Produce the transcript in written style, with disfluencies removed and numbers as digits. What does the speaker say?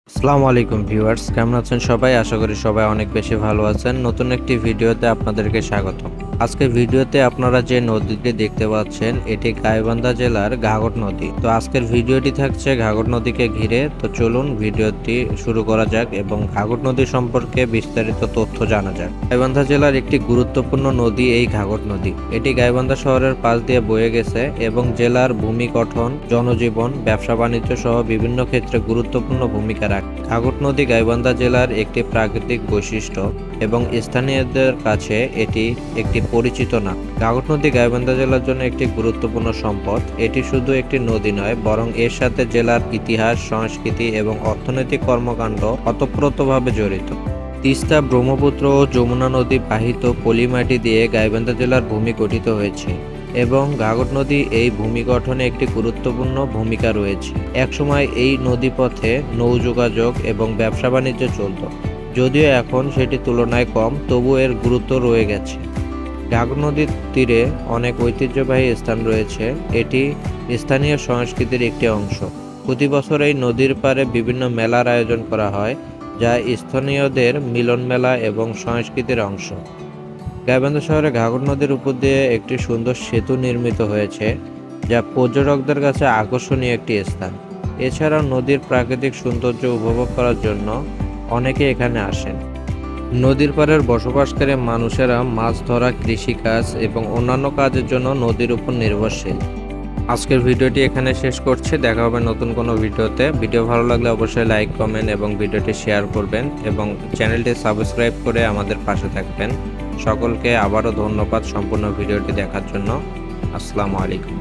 আসসালামু আলাইকুম ভিউয়ার্স, কেমন আছেন সবাই? আশা করি সবাই অনেক বেশি ভালো আছেন। নতুন একটি ভিডিওতে আপনাদেরকে স্বাগতম। আজকের ভিডিওতে আপনারা যে নদীটি দেখতে পাচ্ছেন এটি গাইবান্ধা জেলার ঘাঘট নদী। তো আজকের ভিডিওটি থাকছে ঘাঘট নদীকে ঘিরে। তো চলুন ভিডিওটি শুরু করা যাক এবং ঘাঘট নদী সম্পর্কে বিস্তারিত তথ্য জানা যাক। গাইবান্ধা জেলার একটি গুরুত্বপূর্ণ নদী এই ঘাঘট নদী। এটি গাইবান্ধা শহরের পাশ দিয়ে বয়ে গেছে এবং জেলার ভূমি গঠন, জনজীবন, ব্যবসা বাণিজ্য সহ বিভিন্ন ক্ষেত্রে গুরুত্বপূর্ণ ভূমিকা রাখে। ঘাঘট নদী গাইবান্ধা জেলার একটি প্রাকৃতিক বৈশিষ্ট্য এবং স্থানীয়দের কাছে এটি একটি পরিচিত নাম। ঘাঘট নদী গাইবান্ধা জেলার জন্য একটি গুরুত্বপূর্ণ সম্পদ। এটি শুধু একটি নদী নয়, বরং এর সাথে জেলার ইতিহাস, সংস্কৃতি এবং অর্থনৈতিক কর্মকাণ্ড ওতপ্রোতভাবে জড়িত। তিস্তা, ব্রহ্মপুত্র ও যমুনা নদী বাহিত পলিমাটি দিয়ে গাইবান্ধা জেলার ভূমি গঠিত হয়েছে এবং ঘাঘট নদী এই ভূমি গঠনে একটি গুরুত্বপূর্ণ ভূমিকা রয়েছে। একসময় এই নদীপথে নৌ যোগাযোগ এবং ব্যবসা বাণিজ্য চলত, যদিও এখন সেটি তুলনায় কম, তবু এর গুরুত্ব রয়ে গেছে। ঘাঘট নদীর তীরে অনেক ঐতিহ্যবাহী স্থান রয়েছে। এটি স্থানীয় সংস্কৃতির একটি অংশ। প্রতি বছর এই নদীর পাড়ে বিভিন্ন মেলার আয়োজন করা হয়, যা স্থানীয়দের মিলন মেলা এবং সংস্কৃতির অংশ। গাইবান্ধা শহরে ঘাঘট নদীর উপর দিয়ে একটি সুন্দর সেতু নির্মিত হয়েছে, যা পর্যটকদের কাছে আকর্ষণীয় একটি স্থান। এছাড়াও নদীর প্রাকৃতিক সৌন্দর্য উপভোগ করার জন্য অনেকে এখানে আসেন। নদীর পাড়ের বসবাসকারী মানুষেরা মাছ ধরা, কৃষিকাজ এবং অন্যান্য কাজের জন্য নদীর উপর নির্ভরশীল। আজকের ভিডিওটি এখানে শেষ করছি। দেখা হবে নতুন কোনো ভিডিওতে। ভিডিও ভালো লাগলে অবশ্যই লাইক, কমেন্ট এবং ভিডিওটি শেয়ার করবেন এবং চ্যানেলটি সাবস্ক্রাইব করে আমাদের পাশে থাকবেন। সকলকে আবারও ধন্যবাদ সম্পূর্ণ ভিডিওটি দেখার জন্য। আসসালামু আলাইকুম।